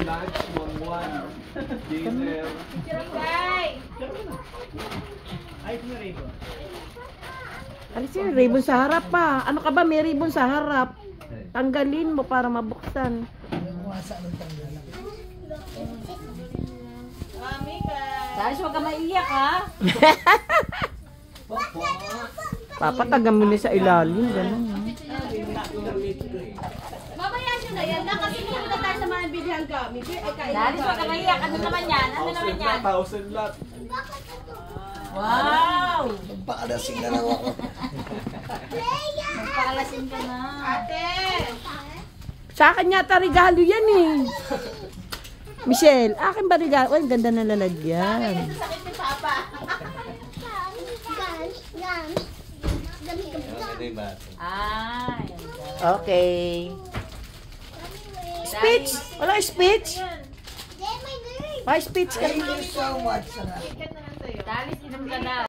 Lunch, 1-1. Dinner. Ay, ito na ribbon. Alis yun, ribbon sa harap pa. Ano ka ba, may ribbon sa harap. Tanggalin mo para mabuksan. Dahil huwag ka maiyak ha. Papatagan mo na sa ilalim. Ganun. Mamaya siya na yan. Kasi hindi na tayo sa mga bilihan kami. Dahil huwag ka maiyak. Ano naman yan? Ano naman yan? 1,000 lot. Wow! Magpakalasing na lang ako. Magpakalasing ka na. Ate! Sa akin yata regalo yan eh. Michelle, akin ba regalo? Ay, ganda na lalagyan. Sakit ni Papa. Ay. Okay. Speech? Wala speech? May speech ka. Thank you so much. Dalis, inom ka na.